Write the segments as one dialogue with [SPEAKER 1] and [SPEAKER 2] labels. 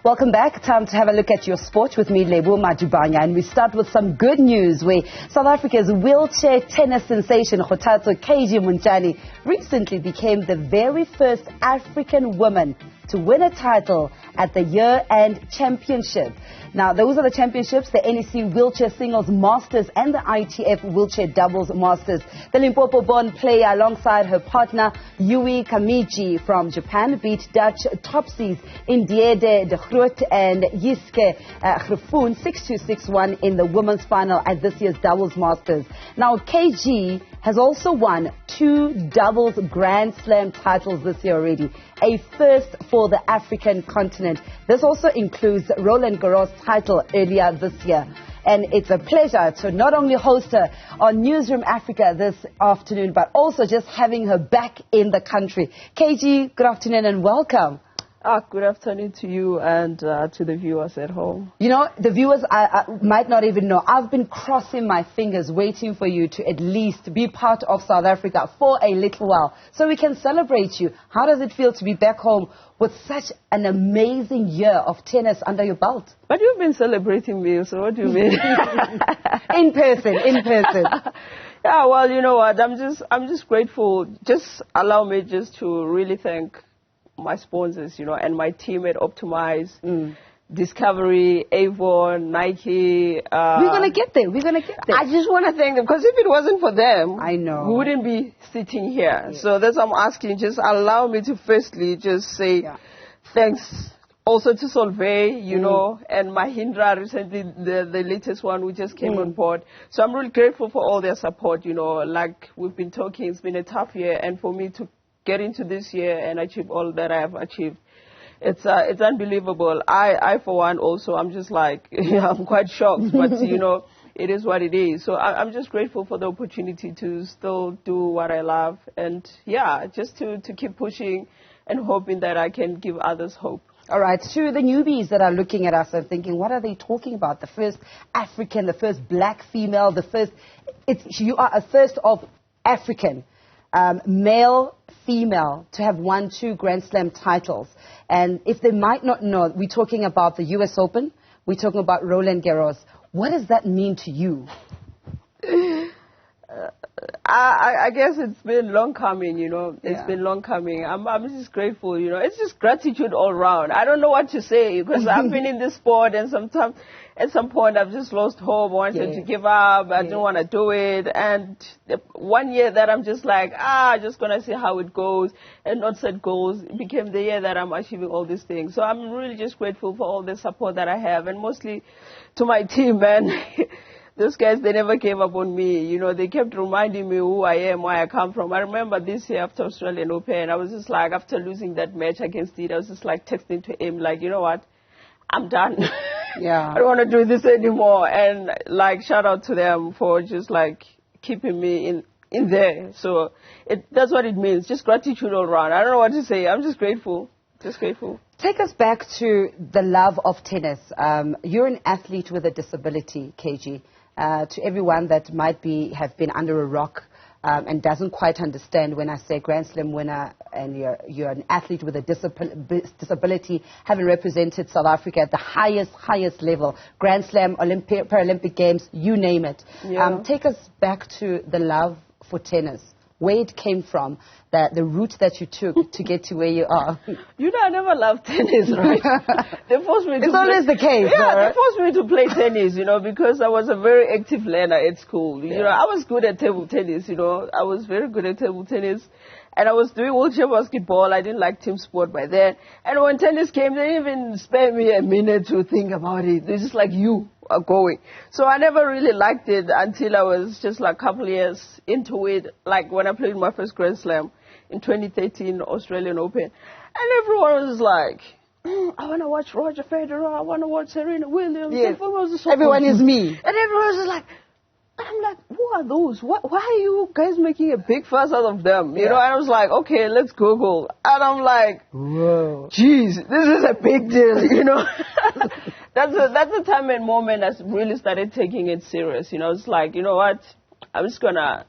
[SPEAKER 1] Welcome back. Time to have a look at your sport with me, Lebo Majubanya. And we start with some good news where South Africa's wheelchair tennis sensation, Kgothatso KG Montjane, recently became the very first African woman to win a title at the year-end championship. Now, those are the championships, the NEC Wheelchair Singles Masters and the ITF Wheelchair Doubles Masters. The Limpopo-born player, alongside her partner, Yui Kamiji from Japan, beat Dutch topsies in Diede, Groot and Jiske, Griffioen 6-2, 6-1 in the women's final at this year's Doubles Masters. Now, KG has also won 2 doubles Grand Slam titles this year already, a first for the African continent. This also includes Roland Garros title earlier this year. And it's a pleasure to not only host her on Newzroom Afrika this afternoon, but also just having her back in the country. KG, good afternoon and welcome.
[SPEAKER 2] Good afternoon to you and to the viewers at home.
[SPEAKER 1] You know, the viewers might not even know. I've been crossing my fingers waiting for you to at least be part of South Africa for a little while so we can celebrate you. How does it feel to be back home with such an amazing year of tennis under your belt?
[SPEAKER 2] But you've been celebrating me, so what do you mean?
[SPEAKER 1] In person.
[SPEAKER 2] Yeah, well, you know what? I'm just grateful. Just allow me just to really thank my sponsors, you know, and my team at Optimize, Discovery, Avon, Nike.
[SPEAKER 1] We're going to get there.
[SPEAKER 2] I just want to thank them, because if it wasn't for them,
[SPEAKER 1] I know,
[SPEAKER 2] we wouldn't be sitting here. Yes. So that's what I'm asking. Just allow me to firstly just say thanks also to Solvay, you know, and Mahindra recently, the latest one, we just came on board. So I'm really grateful for all their support, you know. Like we've been talking, it's been a tough year, and for me to get into this year and achieve all that I have achieved, it's unbelievable. I for one also, I'm just like, I'm quite shocked, but you know, it is what it is. So I'm just grateful for the opportunity to still do what I love, and just to keep pushing and hoping that I can give others hope.
[SPEAKER 1] All right, to the newbies that are looking at us and thinking, what are they talking about? The first African, the first black female, you are a first of African, male, female, to have won 2 Grand Slam titles. And if they might not know, we're talking about the US Open, we're talking about Roland Garros. What does that mean to you?
[SPEAKER 2] I guess it's been long coming, you know. It's been long coming. I'm just grateful, you know. It's just gratitude all around. I don't know what to say, because I've been in this sport, and sometimes, at some point, I've just lost hope, wanted to give up. I didn't want to do it. And one year that I'm just like, just going to see how it goes and not set goals, it became the year that I'm achieving all these things. So I'm really just grateful for all the support that I have, and mostly to my team, man. Those guys, they never gave up on me. You know, they kept reminding me who I am, where I come from. I remember this year after Australian Open, I was just like, after losing that match against Diede, I was just like texting to him, like, you know what, I'm done. I don't want to do this anymore. And like, shout out to them for just like keeping me in there. So that's what it means. Just gratitude all around. I don't know what to say. I'm just grateful. Just grateful.
[SPEAKER 1] Take us back to the love of tennis. You're an athlete with a disability, KG. To everyone that might have been under a rock and doesn't quite understand when I say Grand Slam winner and you're an athlete with a disability, having represented South Africa at the highest level, Grand Slam, Paralympic Games, you name it. Take us back to the love for tennis, where it came from, the route that you took to get to where you are.
[SPEAKER 2] You know, I never loved tennis, right? They forced me
[SPEAKER 1] it's always the case.
[SPEAKER 2] Yeah, they forced me to play tennis, you know, because I was a very active learner at school. You know, I was good at table tennis, you know. I was very good at table tennis. And I was doing wheelchair basketball. I didn't like team sport by then. And when tennis came, they didn't even spare me a minute to think about it. They're just like, you are going. So I never really liked it until I was just like a couple of years into it, like when I played my first Grand Slam in 2013 Australian Open. And everyone was like, I want to watch Roger Federer, I want to watch Serena Williams.
[SPEAKER 1] Yes. Everyone is me.
[SPEAKER 2] And everyone was just like, I'm like, who are those? Why are you guys making a big fuss out of them? You know, and I was like, okay, let's Google. And I'm like, whoa, geez, this is a big deal, you know. That's the time and moment I really started taking it serious. You know, it's like, you know what, I'm just going to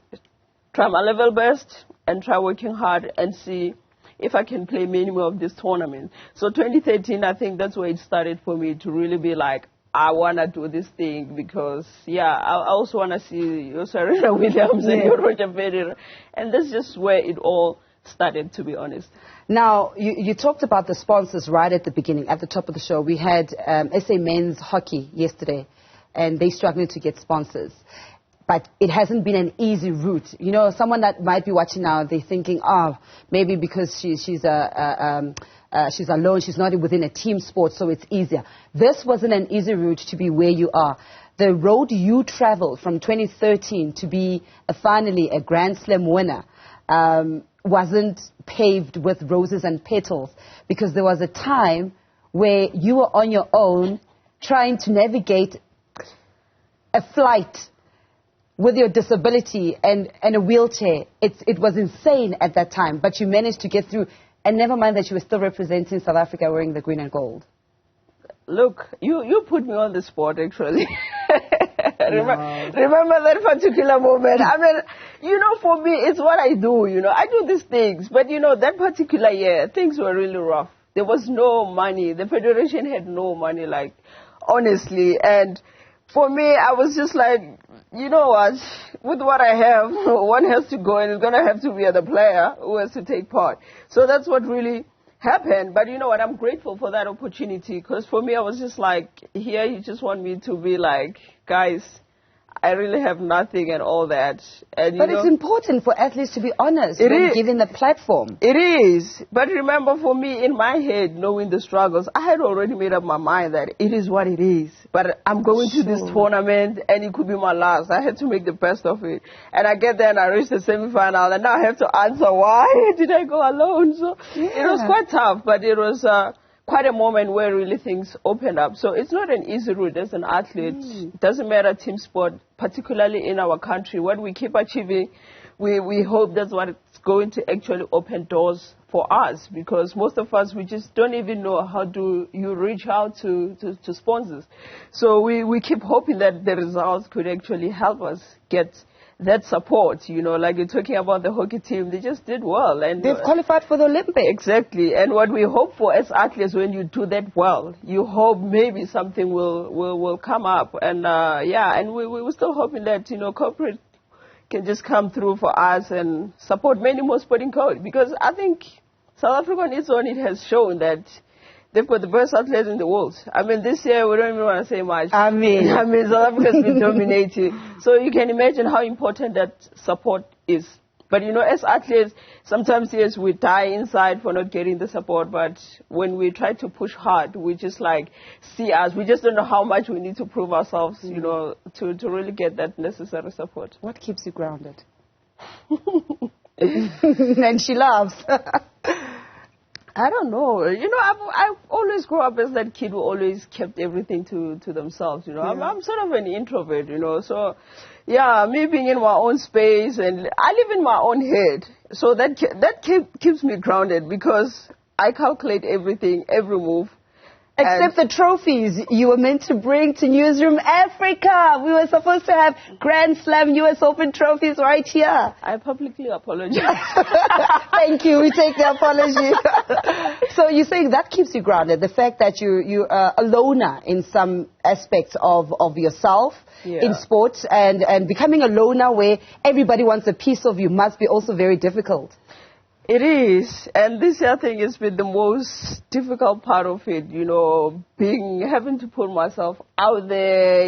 [SPEAKER 2] try my level best and try working hard and see if I can play many more of this tournament. So 2013, I think that's where it started for me to really be like, I want to do this thing because, I also want to see Serena Williams and Roger Federer. And that's just where it all started, to be honest.
[SPEAKER 1] Now, you talked about the sponsors right at the beginning, at the top of the show. We had SA Men's Hockey yesterday, and they're struggling to get sponsors. But it hasn't been an easy route. You know, someone that might be watching now, they're thinking, maybe because she's alone, she's not within a team sport, so it's easier. This wasn't an easy route to be where you are. The road you traveled from 2013 to be finally a Grand Slam winner wasn't paved with roses and petals, because there was a time where you were on your own trying to navigate a flight with your disability and a wheelchair. It was insane at that time, but you managed to get through. And never mind that you were still representing South Africa wearing the green and gold.
[SPEAKER 2] Look, you put me on the spot, actually. Remember that particular moment? I mean, for me, it's what I do, I do these things. But, that particular year, things were really rough. There was no money. The Federation had no money, like, honestly. And for me, I was just like, you know what? With what I have, one has to go, and it's going to have to be the player who has to take part. So that's what really happened. But you know what? I'm grateful for that opportunity, because for me, I was just like, here you just want me to be like, guys, I really have nothing and all that. And,
[SPEAKER 1] but it's important for athletes to be honest when given the platform.
[SPEAKER 2] It is. But remember, for me, in my head, knowing the struggles, I had already made up my mind that it is what it is. But I'm going to this tournament, and it could be my last. I had to make the best of it. And I get there, and I reach the semifinal, and now I have to answer, why did I go alone? So it was quite tough, but it was quite a moment where really things opened up. So it's not an easy route as an athlete. It doesn't matter team sport, particularly in our country. What we keep achieving, we hope that's what it's going to actually open doors for us, because most of us, we just don't even know how do you reach out to sponsors. So we keep hoping that the results could actually help us get that support, like you're talking about the hockey team, they just did well. And
[SPEAKER 1] they've qualified for the Olympics.
[SPEAKER 2] Exactly. And what we hope for as athletes, when you do that well, you hope maybe something will come up. And, and we were still hoping that, corporate can just come through for us and support many more sporting codes. Because I think South Africa on its own, it has shown that they've got the best athletes in the world. I mean, this year, we don't even want to say much. I mean, South Africa's been dominating. So you can imagine how important that support is. But, as athletes, sometimes, yes, we die inside for not getting the support. But when we try to push hard, we just see us. We just don't know how much we need to prove ourselves, to really get that necessary support.
[SPEAKER 1] What keeps you grounded? And she laughs.
[SPEAKER 2] I don't know. I've always grew up as that kid who always kept everything to themselves, I'm sort of an introvert, So, me being in my own space, and I live in my own head. So that keeps me grounded, because I calculate everything, every move.
[SPEAKER 1] Except the trophies you were meant to bring to Newzroom Afrika. We were supposed to have Grand Slam US Open trophies right here.
[SPEAKER 2] I publicly apologize.
[SPEAKER 1] Thank you. We take the apology. So you're saying that keeps you grounded, the fact that you are a loner in some aspects of yourself in sports, and becoming a loner where everybody wants a piece of you must be also very difficult.
[SPEAKER 2] It is, and this year I think has been the most difficult part of it, having to put myself out there,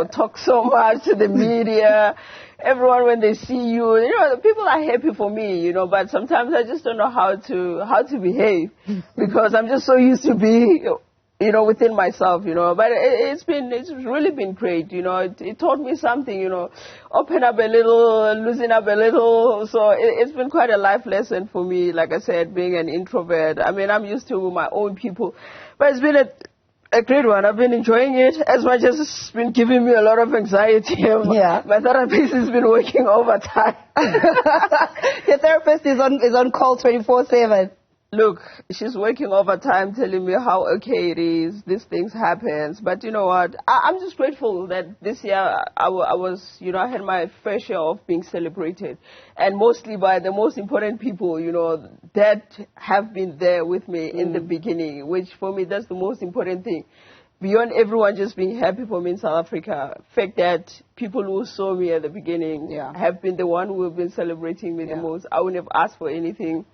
[SPEAKER 2] talk so much to the media. Everyone, when they see you, people are happy for me, but sometimes I just don't know how to behave, because I'm just so used to be, within myself, but it's really been great, it taught me something, open up a little, loosen up a little, so it's been quite a life lesson for me, like I said, being an introvert. I mean, I'm used to my own people, but it's been a great one. I've been enjoying it, as much as it's been giving me a lot of anxiety. My therapist has been working overtime.
[SPEAKER 1] Your therapist is on call 24/7.
[SPEAKER 2] Look, she's working overtime, telling me how okay it is. These things happen. But you know what? I'm just grateful that this year I was, you know, I had my fair share of being celebrated. And mostly by the most important people, you know, that have been there with me in the beginning, which for me, that's the most important thing. Beyond everyone just being happy for me in South Africa, the fact that people who saw me at the beginning have been the one who have been celebrating me the most. I wouldn't have asked for anything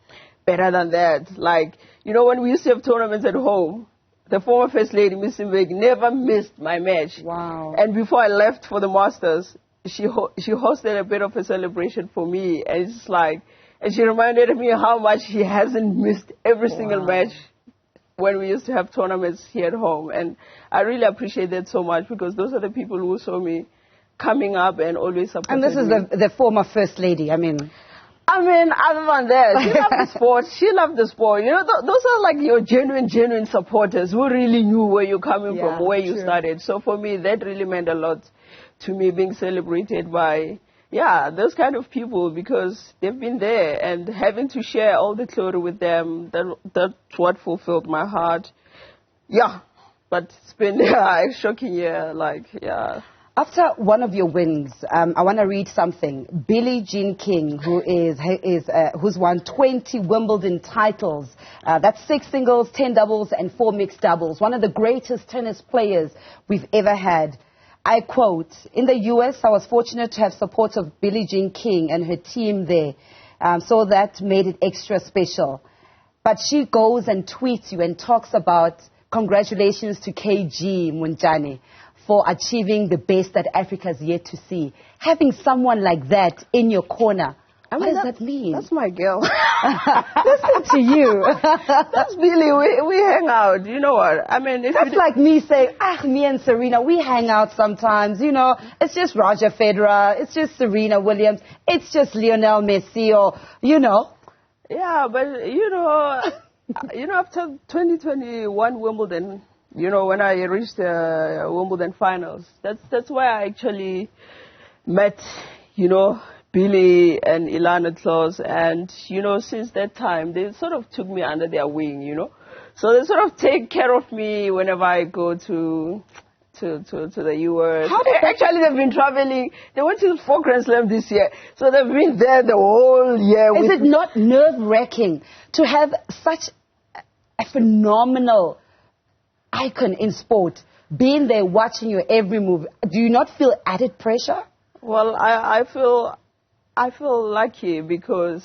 [SPEAKER 2] better than that. Like, you know, when we used to have tournaments at home, the former First Lady, Miss Mbeki, never missed my match.
[SPEAKER 1] Wow.
[SPEAKER 2] And before I left for the Masters, she hosted a bit of a celebration for me. And it's like, and she reminded me how much she hasn't missed every single match when we used to have tournaments here at home. And I really appreciate that so much, because those are the people who saw me coming up and always supporting me.
[SPEAKER 1] And this is the former First Lady, I mean,
[SPEAKER 2] other than that, she loved the sport. She loved the sport. You know, those are like your genuine supporters who really knew where you're coming from, where you started. So for me, that really meant a lot to me, being celebrated by, those kind of people, because they've been there, and having to share all the glory with them, that's what fulfilled my heart. Yeah, but it's been a shocking year,
[SPEAKER 1] After one of your wins, I want to read something. Billie Jean King, who's won 20 Wimbledon titles. That's 6 singles, 10 doubles, and 4 mixed doubles. One of the greatest tennis players we've ever had. I quote, "In the U.S., I was fortunate to have support of Billie Jean King and her team there, so that made it extra special. But she goes and tweets you and talks about congratulations to KG Montjane for achieving the best that Africa's yet to see." Having someone like that in your corner, what does that mean?
[SPEAKER 2] That's my girl.
[SPEAKER 1] Listen to you.
[SPEAKER 2] That's Billy. We hang out. You know what? I mean,
[SPEAKER 1] that's like me saying, me and Serena, we hang out sometimes. You know, it's just Roger Federer. It's just Serena Williams. It's just Lionel Messi, or, you know.
[SPEAKER 2] Yeah, but, you know, after 2021 Wimbledon, you know, when I reached the Wimbledon finals, that's where I actually met, you know, Billy and Ilana Klaus. And, you know, since that time, they sort of took me under their wing, you know. So they sort of take care of me whenever I go to the U.S. Actually, they've been traveling. They went to the 4 Grand Slam this year. So they've been there the whole year.
[SPEAKER 1] Is it not nerve-wracking to have such a phenomenal icon in sport, being there watching your every move? Do you not feel added pressure?
[SPEAKER 2] Well, I feel lucky, because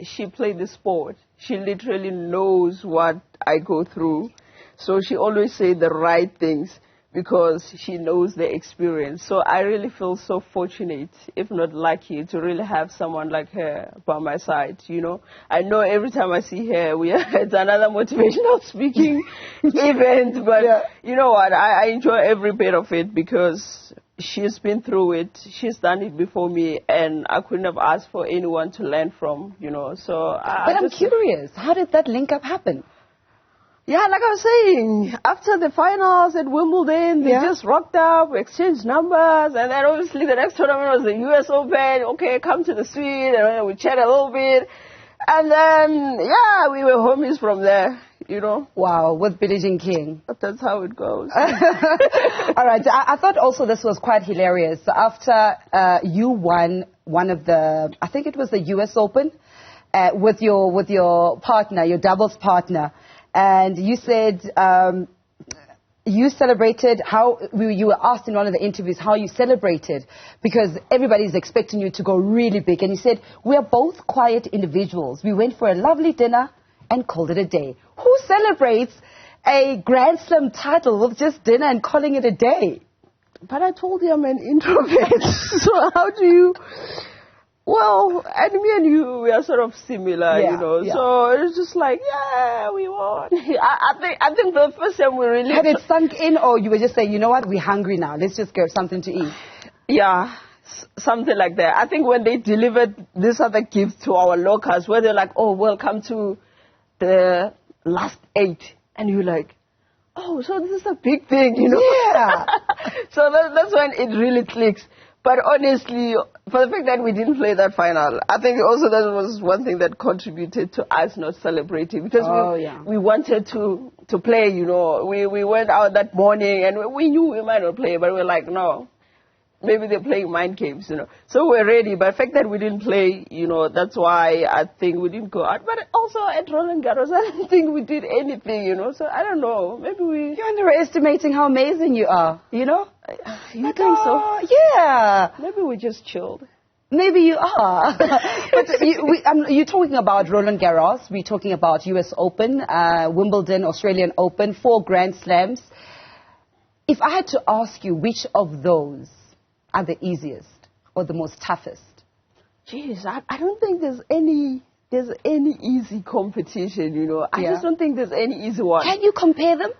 [SPEAKER 2] she played the sport. She literally knows what I go through. So she always says the right things, because she knows the experience. So I really feel so fortunate, if not lucky, to really have someone like her by my side, you know. I know every time I see her, it's another motivational speaking event, but you know what, I enjoy every bit of it, because she's been through it, she's done it before me, and I couldn't have asked for anyone to learn from, you know. So
[SPEAKER 1] But I'm curious, how did that link up happen?
[SPEAKER 2] Yeah, like I was saying, after the finals at Wimbledon, they just rocked up, exchanged numbers, and then obviously the next tournament was the US Open. Okay, come to the suite, and we chat a little bit. And then, we were homies from there, you know.
[SPEAKER 1] Wow, with Billie Jean King.
[SPEAKER 2] But that's how it goes.
[SPEAKER 1] All right, I thought also this was quite hilarious. After you won one of the, I think it was the US Open, with your partner, your doubles partner, and you said you celebrated you were asked in one of the interviews how you celebrated, because everybody's expecting you to go really big. And you said, "We are both quiet individuals. We went for a lovely dinner and called it a day." Who celebrates a Grand Slam title with just dinner and calling it a day?
[SPEAKER 2] But I told you I'm an introvert. So how do you... Well, and me and you, we are sort of similar, you know. Yeah. So it's just like, we won. I think the first time we really...
[SPEAKER 1] Had it sunk in, or you were just saying, you know what, we're hungry now, let's just get something to eat?
[SPEAKER 2] Yeah, something like that. I think when they delivered this other gift to our lockers, where they're like, "Oh, welcome to the last 8. And you're like, "Oh, so this is a big thing, you know?"
[SPEAKER 1] Yeah.
[SPEAKER 2] So that's when it really clicks. But honestly, for the fact that we didn't play that final, I think also that was one thing that contributed to us not celebrating, because we wanted to play, you know. We went out that morning and we knew we might not play, but we were like, no, maybe they're playing mind games, you know. So we're ready, but the fact that we didn't play, you know, that's why I think we didn't go out. But also at Roland Garros, I don't think we did anything, you know. So I don't know, maybe
[SPEAKER 1] You're underestimating how amazing you are, you know.
[SPEAKER 2] You think so?
[SPEAKER 1] Yeah.
[SPEAKER 2] Maybe we just chilled.
[SPEAKER 1] Maybe you are. But you're talking about Roland Garros. We're talking about US Open, Wimbledon, Australian Open, 4 Grand Slams. If I had to ask you which of those are the easiest or the most toughest?
[SPEAKER 2] Jeez, I don't think there's any easy competition, you know. I just don't think there's any easy one.
[SPEAKER 1] Can you compare them?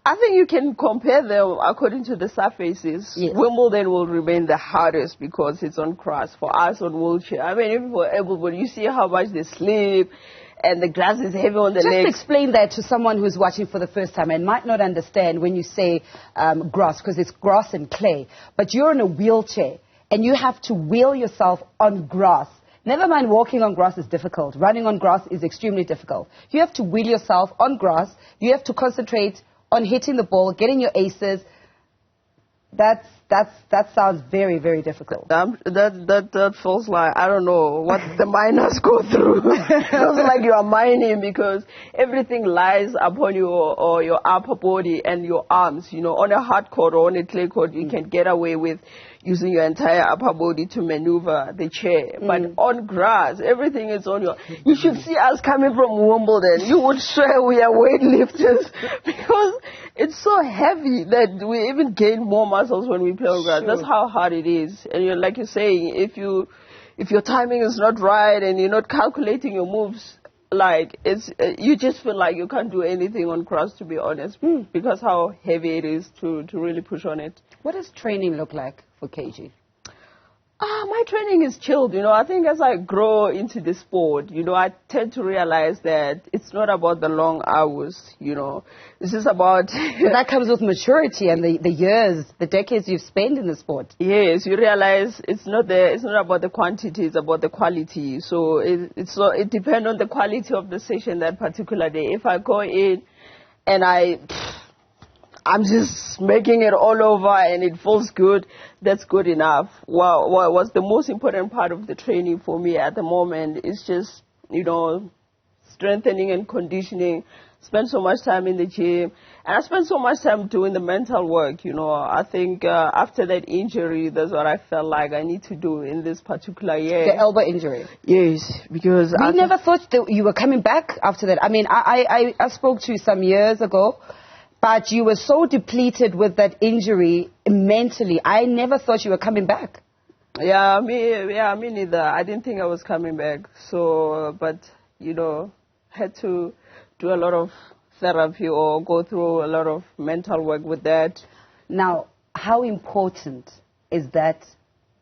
[SPEAKER 2] I think you can compare them according to the surfaces. Yes. Wimbledon will remain the hardest because it's on grass. For us on wheelchair, I mean, even for everybody, you see how much they slip, and the grass is heavy on the legs.
[SPEAKER 1] Just explain that to someone who's watching for the first time and might not understand when you say grass, because it's grass and clay. But you're in a wheelchair, and you have to wheel yourself on grass. Never mind walking on grass is difficult. Running on grass is extremely difficult. You have to wheel yourself on grass. You have to concentrate on hitting the ball, getting your aces. That sounds very, very difficult.
[SPEAKER 2] That feels like, I don't know what the miners go through. It feels like you are mining, because everything lies upon your upper body and your arms. You know, on a hard court or on a clay court, you can get away with using your entire upper body to maneuver the chair. But on grass, everything is on your... You should see us coming from Wimbledon. You would swear we are weightlifters, because it's so heavy that we even gain more muscles when we play on grass. That's how hard it is. And you're, like you're saying, if your timing is not right and you're not calculating your moves, like, you just feel like you can't do anything on grass, to be honest, because how heavy it is to really push on it.
[SPEAKER 1] What does training look like for KG?
[SPEAKER 2] My training is chilled, you know. I think as I grow into the sport, you know, I tend to realize that it's not about the long hours, you know. It's just about...
[SPEAKER 1] But that comes with maturity and the years, the decades you've spent in the sport.
[SPEAKER 2] Yes, you realize it's not about the quantity, it's about the quality. So it depends on the quality of the session that particular day. If I go in and I'm just making it all over and it feels good, that's good enough. What's the most important part of the training for me at the moment is just, you know, strengthening and conditioning. Spend so much time in the gym, and I spend so much time doing the mental work, you know. I think after that injury, that's what I felt like I need to do in this particular year.
[SPEAKER 1] The elbow injury?
[SPEAKER 2] Yes, because...
[SPEAKER 1] We never thought that you were coming back after that. I mean, I spoke to you some years ago, but you were so depleted with that injury mentally. I never thought you were coming back.
[SPEAKER 2] Yeah, me neither. I didn't think I was coming back. So, but, you know, had to do a lot of therapy or go through a lot of mental work with that. Now,
[SPEAKER 1] how important is that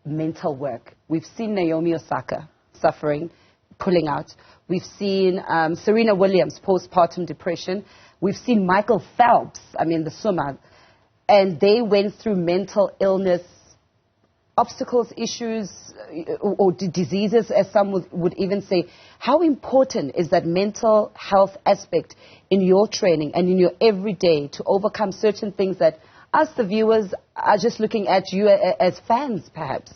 [SPEAKER 1] mental work? We've seen Naomi Osaka suffering, pulling out. We've seen Serena Williams, postpartum depression. We've seen Michael Phelps, the swimmer, and they went through mental illness, obstacles, issues, or diseases, as some would even say. How important is that mental health aspect in your training and in your everyday to overcome certain things that us, the viewers, are just looking at you as fans, perhaps?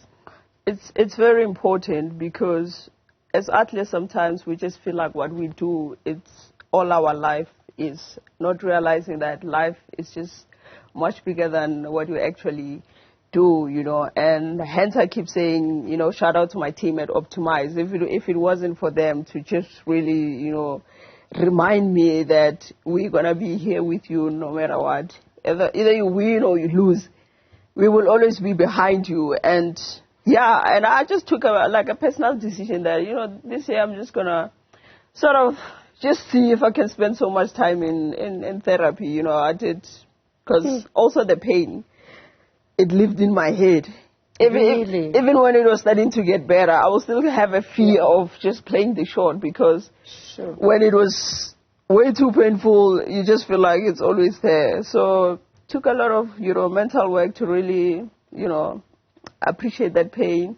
[SPEAKER 2] It's very important, because as athletes, sometimes we just feel like what we do, it's all our life is, not realizing that life is just much bigger than what you actually do, you know. And hence I keep saying, you know, shout out to my team at Optimize. If it wasn't for them to just really, you know, remind me that we're going to be here with you no matter what. Either you win or you lose, we will always be behind you. And yeah, and I just took a personal decision that, you know, this year I'm just going to sort of just see if I can spend so much time in therapy. You know, I did, because also the pain, it lived in my head. Even when it was starting to get better, I would still have a fear of just playing the short, because when it was way too painful, you just feel like it's always there. So took a lot of, you know, mental work to really, you know, appreciate that pain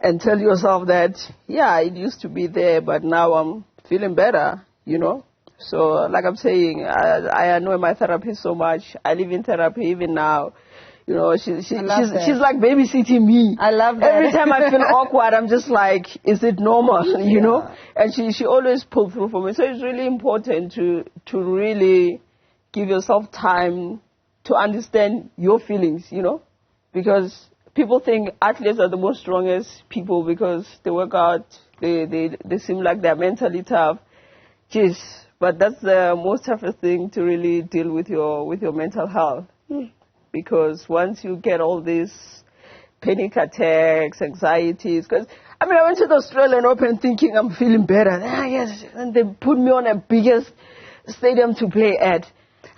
[SPEAKER 2] and tell yourself that, yeah, it used to be there, but now I'm feeling better, you know. So, like I'm saying, I annoy my therapist so much. I live in therapy even now. You know, she's like babysitting me.
[SPEAKER 1] I love that.
[SPEAKER 2] Every time I feel awkward, I'm just like, is it normal, you know? And she always pulls through for me. So it's really important to really give yourself time to understand your feelings, you know? Because people think athletes are the most strongest people because they work out, they seem like they're mentally tough. Jeez, but that's the most toughest thing to really deal with your mental health. Because once you get all these panic attacks, anxieties, because, I mean, I went to the Australian Open thinking I'm feeling better. And they put me on the biggest stadium to play at.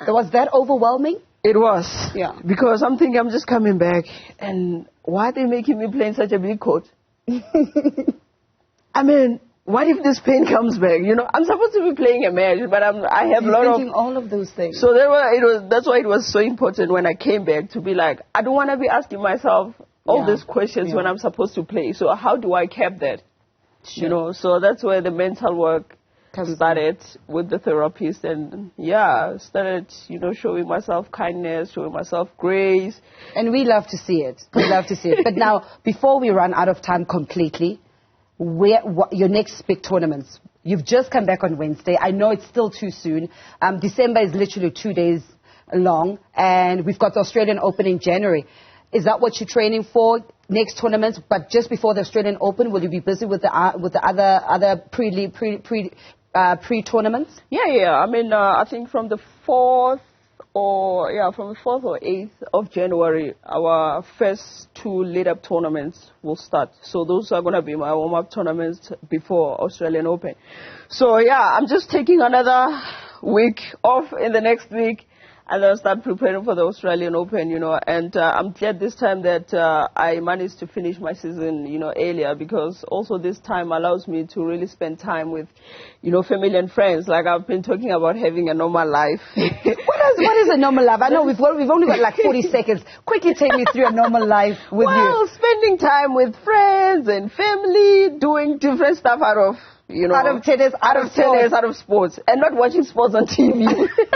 [SPEAKER 1] Was that overwhelming?
[SPEAKER 2] It was.
[SPEAKER 1] Yeah.
[SPEAKER 2] Because I'm thinking I'm just coming back. And why are they making me play in such a big court? I mean, what if this pain comes back? You know, I'm supposed to be playing a match, but I have a lot of...
[SPEAKER 1] thinking all of those things.
[SPEAKER 2] So that's why it was so important when I came back to be like, I don't want to be asking myself all these questions when I'm supposed to play. So how do I keep that? Sure. You know, so that's where the mental work started with the therapist. And started, you know, showing myself kindness, showing myself grace.
[SPEAKER 1] And we love to see it. We love to see it. But now, before we run out of time completely, your next big tournaments? You've just come back on Wednesday. I know it's still too soon. December is literally 2 days long, and we've got the Australian Open in January. Is that what you're training for? Next tournaments, but just before the Australian Open, will you be busy with the other pre-tournaments?
[SPEAKER 2] Yeah. I mean, I think from the 4th or 8th of January, our first 2 lead-up tournaments will start. So those are going to be my warm-up tournaments before Australian Open. So I'm just taking another week off in the next week, and then start preparing for the Australian Open, you know. And I'm glad this time that I managed to finish my season, you know, earlier, because also this time allows me to really spend time with, you know, family and friends. Like I've been talking about having a normal life.
[SPEAKER 1] What is a normal life? I know we've only got like 40 seconds. Quickly take me through a normal life with you.
[SPEAKER 2] Well, spending time with friends and family, doing different stuff out of tennis, out of sports, and not watching sports on TV.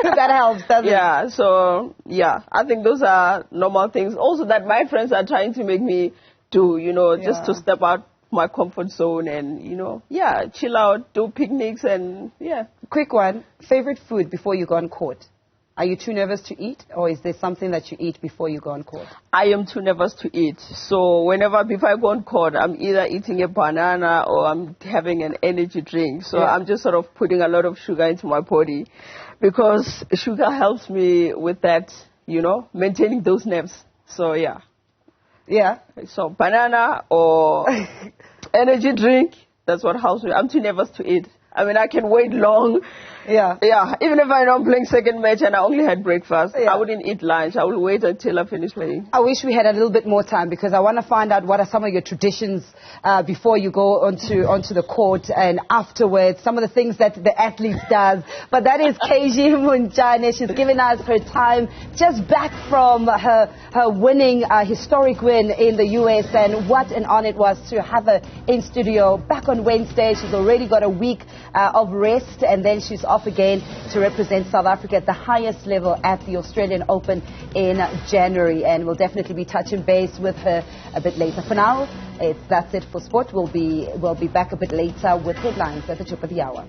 [SPEAKER 1] That helps, doesn't it?
[SPEAKER 2] Yeah, so, I think those are normal things. Also that my friends are trying to make me do, you know, just to step out my comfort zone and, you know, chill out, do picnics and,
[SPEAKER 1] Quick one, favorite food before you go on court? Are you too nervous to eat, or is there something that you eat before you go on court?
[SPEAKER 2] I am too nervous to eat. So before I go on court, I'm either eating a banana or I'm having an energy drink. So I'm just sort of putting a lot of sugar into my body because sugar helps me with that, you know, maintaining those nerves. So, So banana or energy drink, that's what helps me. I'm too nervous to eat. I mean, I can wait long. Even if I know I'm playing second match and I only had breakfast, I wouldn't eat lunch. I will wait until I finish playing.
[SPEAKER 1] I wish we had a little bit more time because I want to find out what are some of your traditions before you go onto the court and afterwards, some of the things that the athlete does. But that is KG Montjane. She's given us her time just back from her winning, historic win in the US, and what an honor it was to have her in studio back on Wednesday. She's already got a week of rest, and then she's off again to represent South Africa at the highest level at the Australian Open in January, and we'll definitely be touching base with her a bit later. For now, that's it for sport. We'll be back a bit later with headlines at the top of the hour.